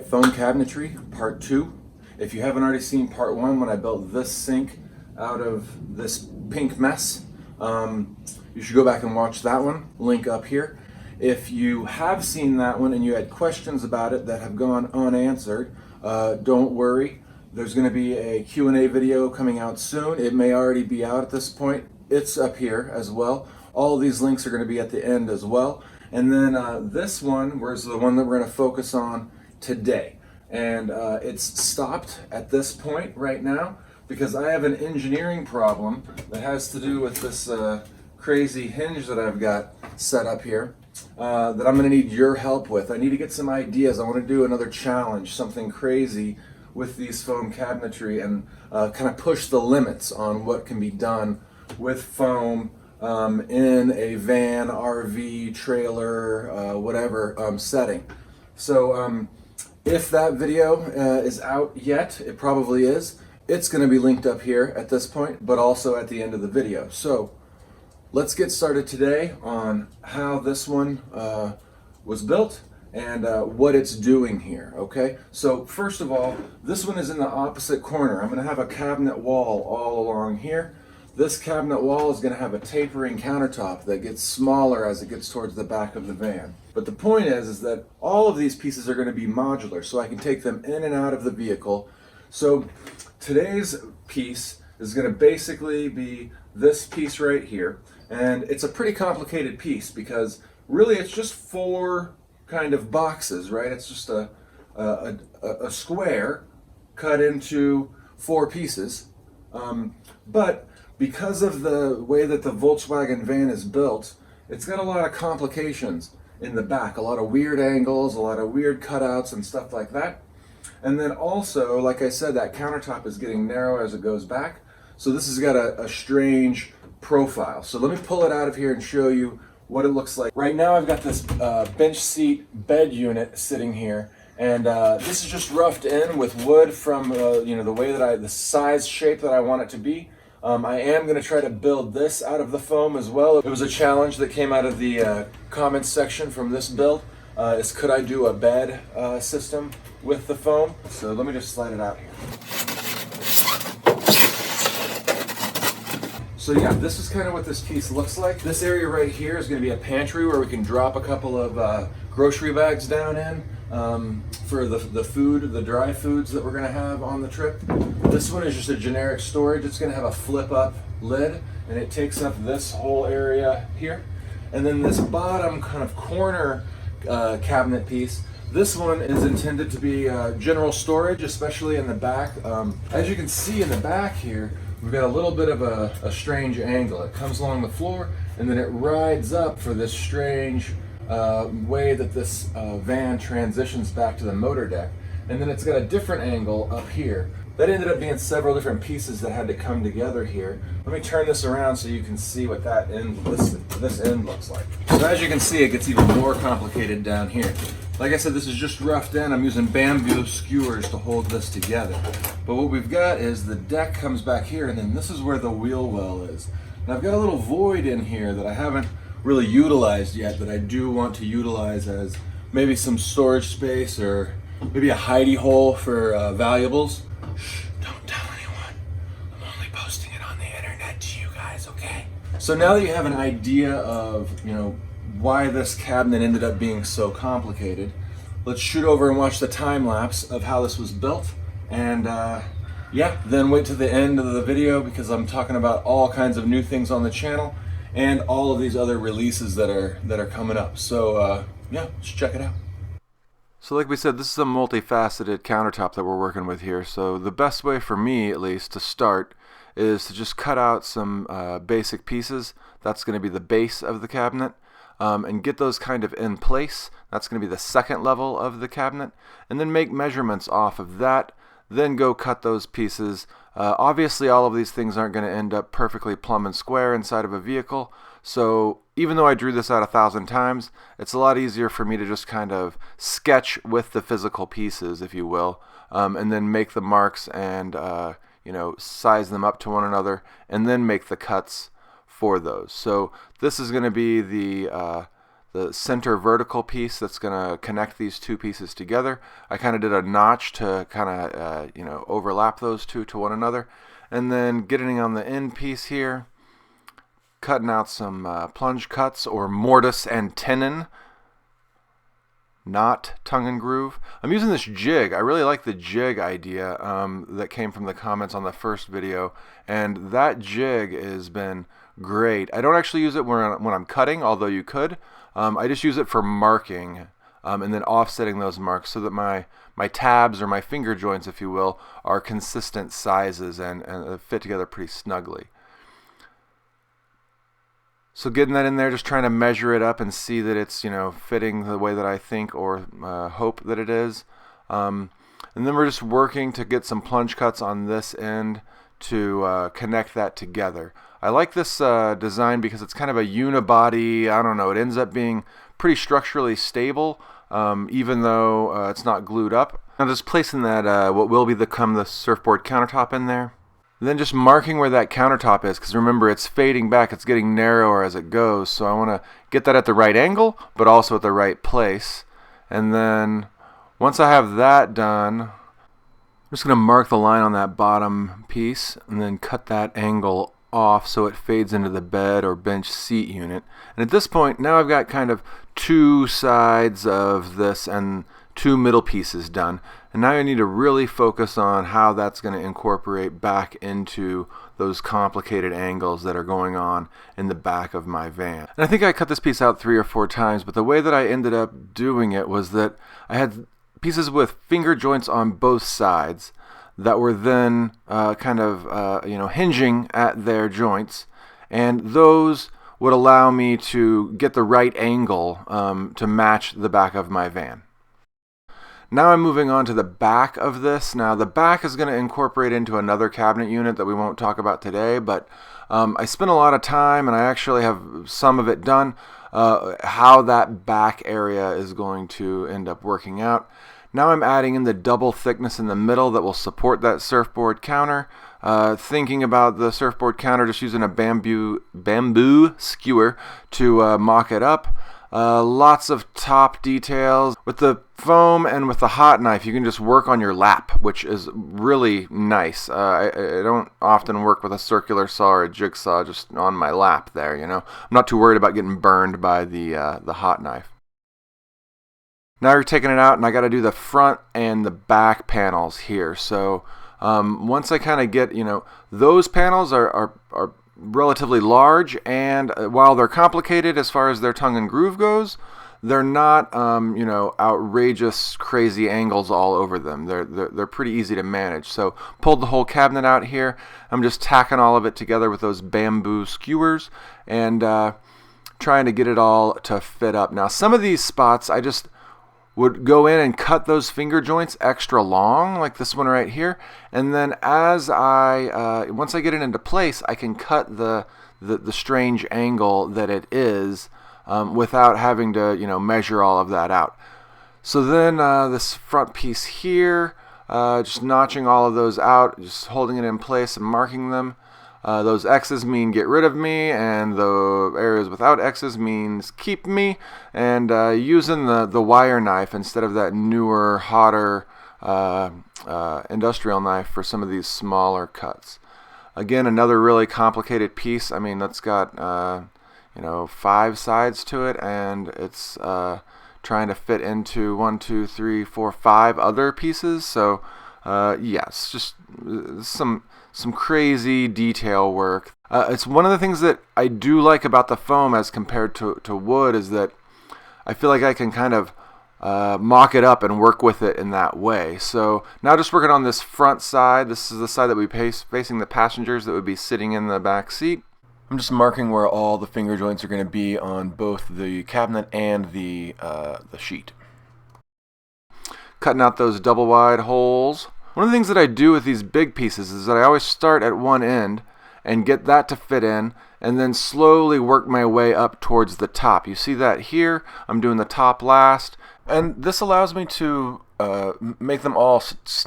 Foam Cabinetry Part 2. If you haven't already seen Part 1 when I built this sink out of this pink mess, you should go back and watch that one, link up here. If you have seen that one and you had questions about it that have gone unanswered, don't worry. There's going to be a Q&A video coming out soon. It may already be out at this point. It's up here as well. All these links are going to be at the end as well. And then this one was the one that we're going to focus on today. And it's stopped at this point right now because I have an engineering problem that has to do with this crazy hinge that I've got set up here that I'm going to need your help with. I need to get some ideas. I want to do another challenge, something crazy with these foam cabinetry and kind of push the limits on what can be done with foam in a van, RV, trailer, whatever setting. So if that video is out yet, it probably is. It's going to be linked up here at this point, but also at the end of the video. So let's get started today on how this one was built and what it's doing here, okay? So first of all, this one is in the opposite corner. I'm going to have a cabinet wall all along here. This cabinet wall is going to have a tapering countertop that gets smaller as it gets towards the back of the van. But the point is that all of these pieces are going to be modular, so I can take them in and out of the vehicle. So today's piece is going to basically be this piece right here. And it's a pretty complicated piece because really it's just four kind of boxes, right? It's just a square cut into four pieces. But because of the way that the Volkswagen van is built, it's got a lot of complications in the back, a lot of weird angles, a lot of weird cutouts and stuff like that. And then also, like I said, that countertop is getting narrow as it goes back. So this has got a strange profile. So let me pull it out of here and show you what it looks like. Right now I've got this bench seat bed unit sitting here, and this is just roughed in with wood from the way that the size shape that I want it to be. I am going to try to build this out of the foam as well. It was a challenge that came out of the comments section from this build. Is could I do a bed system with the foam? So let me just slide it out here. So yeah, this is kind of what this piece looks like. This area right here is going to be a pantry where we can drop a couple of grocery bags down in for the food, the dry foods that we're going to have on the trip. This one is just a generic storage. It's going to have a flip up lid and it takes up this whole area here. And then this bottom kind of corner cabinet piece, this one is intended to be general storage, especially in the back. As you can see in the back here, we've got a little bit of a strange angle. It comes along the floor and then it rides up for this strange way that this van transitions back to the motor deck. And then it's got a different angle up here. That ended up being several different pieces that had to come together here. Let me turn this around so you can see what that end, this end looks like. So as you can see, it gets even more complicated down here. Like I said, this is just roughed in. I'm using bamboo skewers to hold this together. But what we've got is the deck comes back here, and then this is where the wheel well is. And I've got a little void in here that I haven't really utilized yet that I do want to utilize as maybe some storage space or maybe a hidey hole for valuables. Shh, don't tell anyone. I'm only posting it on the internet to you guys, okay? So now that you have an idea of, why this cabinet ended up being so complicated, let's shoot over and watch the time lapse of how this was built. And yeah, then wait to the end of the video because I'm talking about all kinds of new things on the channel and all of these other releases that are coming up. So yeah, let's check it out. So like we said, this is a multifaceted countertop that we're working with here. So the best way for me, at least, to start is to just cut out some basic pieces. That's going to be the base of the cabinet. And get those kind of in place. That's going to be the second level of the cabinet. And then make measurements off of that. Then go cut those pieces. Obviously all of these things aren't going to end up perfectly plumb and square inside of a vehicle. So even though I drew this out 1,000 times, it's a lot easier for me to just kind of sketch with the physical pieces, if you will, and then make the marks and size them up to one another, and then make the cuts for those. So this is going to be the the center vertical piece that's going to connect these two pieces together. I kind of did a notch to kind of overlap those two to one another, and then getting on the end piece here, cutting out some plunge cuts or mortise and tenon, not tongue and groove. I'm using this jig. I really like the jig idea that came from the comments on the first video, and that jig has been great. I don't actually use it when I'm cutting, although you could. I just use it for marking and then offsetting those marks so that my tabs, or my finger joints if you will, are consistent sizes and fit together pretty snugly. So getting that in there, just trying to measure it up and see that it's fitting the way that I think or hope that it is. And then we're just working to get some plunge cuts on this end to connect that together. I like this design because it's kind of a unibody. I don't know, it ends up being pretty structurally stable even though it's not glued up. Now just placing that what will become the surfboard countertop in there. And then just marking where that countertop is, because remember it's fading back, it's getting narrower as it goes, so I want to get that at the right angle but also at the right place. And then once I have that done, I'm just going to mark the line on that bottom piece and then cut that angle off so it fades into the bed or bench seat unit. And at this point now I've got kind of two sides of this and two middle pieces done, and now I need to really focus on how that's going to incorporate back into those complicated angles that are going on in the back of my van. And I think I cut this piece out 3 or 4 times, but the way that I ended up doing it was that I had pieces with finger joints on both sides that were then hinging at their joints, and those would allow me to get the right angle to match the back of my van. Now I'm moving on to the back of this. Now the back is going to incorporate into another cabinet unit that we won't talk about today, but I spent a lot of time, and I actually have some of it done, how that back area is going to end up working out. Now I'm adding in the double thickness in the middle that will support that surfboard counter. Thinking about the surfboard counter, just using a bamboo skewer to mock it up. Lots of top details. With the foam and with the hot knife, you can just work on your lap, which is really nice. I don't often work with a circular saw or a jigsaw just on my lap there, I'm not too worried about getting burned by the hot knife. Now you're taking it out, and I got to do the front and the back panels here. So once I kind of get, those panels are relatively large, and while they're complicated as far as their tongue and groove goes, they're not outrageous crazy angles all over them. They're pretty easy to manage. So pulled the whole cabinet out here. I'm just tacking all of it together with those bamboo skewers and trying to get it all to fit up. Now some of these spots I just would go in and cut those finger joints extra long, like this one right here, and then as once I get it into place, I can cut the strange angle that it is without having to measure all of that out. So then this front piece here, just notching all of those out, just holding it in place and marking them. Those X's mean get rid of me, and the areas without X's means keep me, and using the wire knife instead of that newer, hotter industrial knife for some of these smaller cuts. Again, another really complicated piece. I mean, that's got 5 sides to it, and it's trying to fit into 1, 2, 3, 4, 5 other pieces. So yes, just some crazy detail work. It's one of the things that I do like about the foam as compared to wood, is that I feel like I can kind of mock it up and work with it in that way. So now just working on this front side. This is the side that we facing the passengers that would be sitting in the back seat. I'm just marking where all the finger joints are going to be on both the cabinet and the sheet. Cutting out those double wide holes. One of the things that I do with these big pieces is that I always start at one end and get that to fit in, and then slowly work my way up towards the top. You see that here? I'm doing the top last, and this allows me to make them all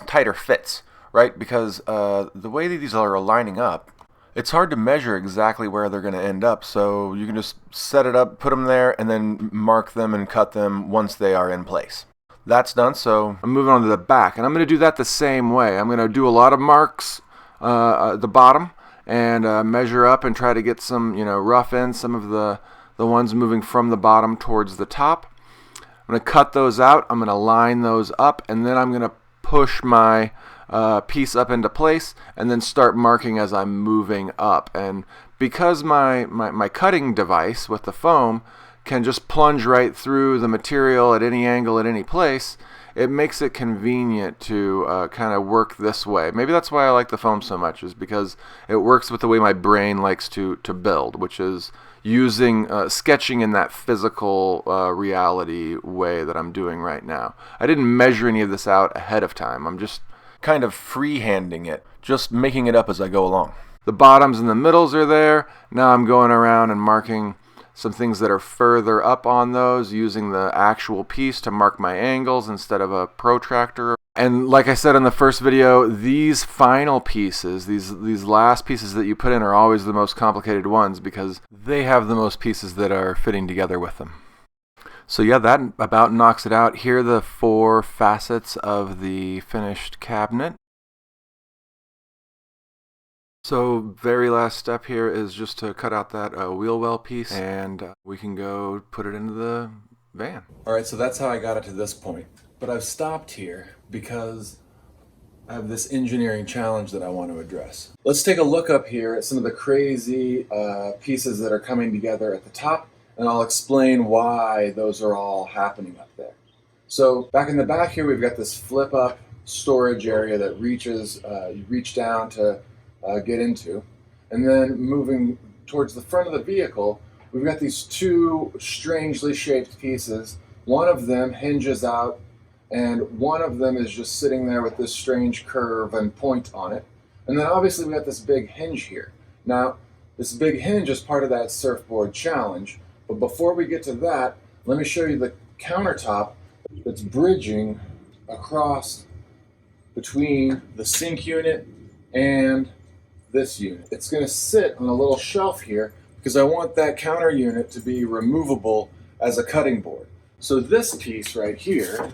tighter fits, right? Because the way that these are lining up, It's hard to measure exactly where they're going to end up, so you can just set it up, put them there, and then mark them and cut them once they are in place. That's done, so I'm moving on to the back, and I'm going to do that the same way. I'm going to do a lot of marks at the bottom and measure up and try to get some, rough in some of the ones moving from the bottom towards the top. I'm going to cut those out. I'm going to line those up, and then I'm going to push my piece up into place and then start marking as I'm moving up. And because my cutting device with the foam can just plunge right through the material at any angle at any place, it makes it convenient to kind of work this way. Maybe that's why I like the foam so much, is because it works with the way my brain likes to build, which is using sketching in that physical reality way that I'm doing right now. I didn't measure any of this out ahead of time. I'm just kind of freehanding it, just making it up as I go along. The bottoms and the middles are there. Now I'm going around and marking some things that are further up on those, using the actual piece to mark my angles instead of a protractor. And like I said in the first video, these final pieces, these last pieces that you put in, are always the most complicated ones because they have the most pieces that are fitting together with them. So yeah, that about knocks it out. Here are the 4 facets of the finished cabinet. So very last step here is just to cut out that wheel well piece, and we can go put it into the van. Alright, so that's how I got it to this point. But I've stopped here because I have this engineering challenge that I want to address. Let's take a look up here at some of the crazy pieces that are coming together at the top, and I'll explain why those are all happening up there. So back in the back here, we've got this flip up storage area that reaches, you reach down to get into. And then moving towards the front of the vehicle, we've got these 2 strangely shaped pieces. One of them hinges out, and one of them is just sitting there with this strange curve and point on it. And then obviously we got this big hinge here. Now, this big hinge is part of that surfboard challenge, but before we get to that, let me show you the countertop that's bridging across between the sink unit and this unit. It's going to sit on a little shelf here because I want that counter unit to be removable as a cutting board. So this piece right here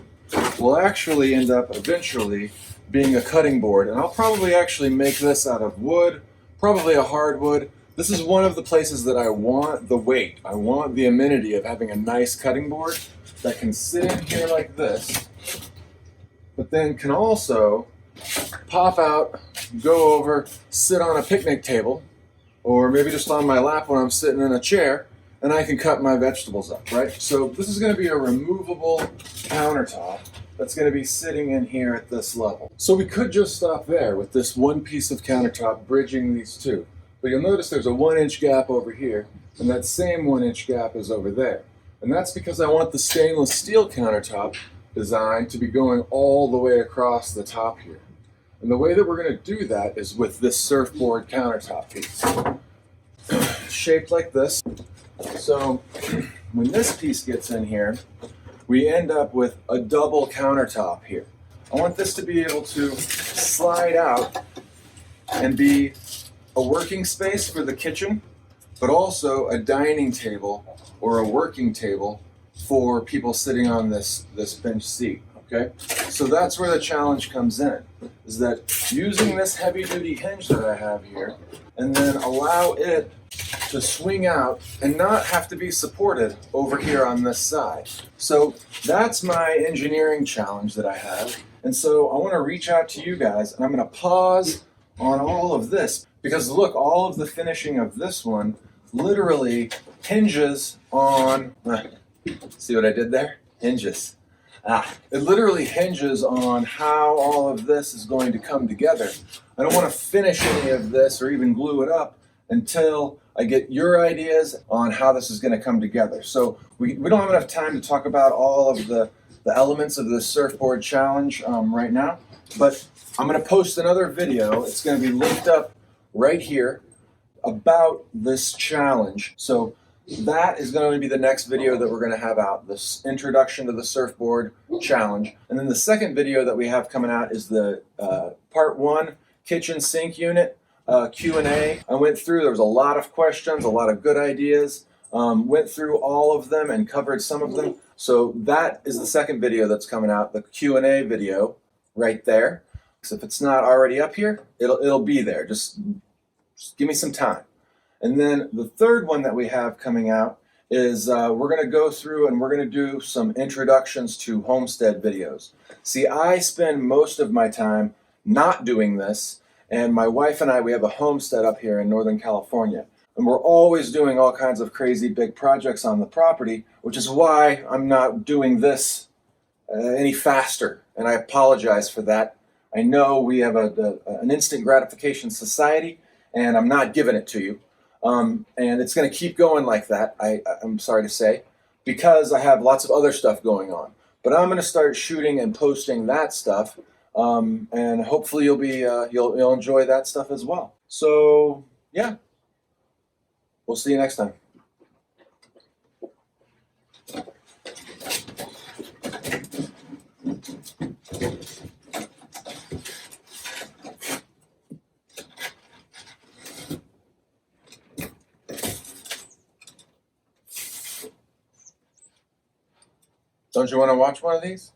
will actually end up eventually being a cutting board, and I'll probably actually make this out of wood, probably a hardwood. This is one of the places that I want the weight. I want the amenity of having a nice cutting board that can sit in here like this, but then can also pop out, go over, sit on a picnic table, or maybe just on my lap when I'm sitting in a chair, and I can cut my vegetables up, right? So this is going to be a removable countertop that's going to be sitting in here at this level. So we could just stop there with this one piece of countertop bridging these 2. But you'll notice there's a 1-inch gap over here, and that same 1-inch gap is over there. And that's because I want the stainless steel countertop design to be going all the way across the top here. And the way that we're going to do that is with this surfboard countertop piece. Shaped like this. So when this piece gets in here, we end up with a double countertop here. I want this to be able to slide out and be a working space for the kitchen, but also a dining table or a working table for people sitting on this bench seat. Okay, so that's where the challenge comes in, is that using this heavy duty hinge that I have here, and then allow it to swing out and not have to be supported over here on this side. So that's my engineering challenge that I have. And so I want to reach out to you guys, and I'm going to pause on all of this, because look, all of the finishing of this one literally hinges on, see what I did there? Hinges. It literally hinges on how all of this is going to come together. I don't want to finish any of this or even glue it up until I get your ideas on how this is going to come together. So we don't have enough time to talk about all of the elements of this surfboard challenge right now, but I'm going to post another video. It's going to be linked up right here about this challenge. So that is going to be the next video that we're going to have out, this introduction to the surfboard challenge. And then the second video that we have coming out is the Part 1 kitchen sink unit. Q&A. I went through, there was a lot of questions, a lot of good ideas. Went through all of them and covered some of them. So that is the second video that's coming out, the Q&A video right there. So if it's not already up here, it'll be there. Just give me some time. And then the third one that we have coming out is we're going to go through and we're going to do some introductions to homestead videos. See, I spend most of my time not doing this, and my wife and I, we have a homestead up here in Northern California, and we're always doing all kinds of crazy big projects on the property, which is why I'm not doing this any faster, and I apologize for that. I know we have an instant gratification society, and I'm not giving it to you. And it's going to keep going like that, I'm sorry to say, because I have lots of other stuff going on. But I'm going to start shooting and posting that stuff, and hopefully you'll enjoy that stuff as well. So yeah, we'll see you next time. Don't you want to watch one of these?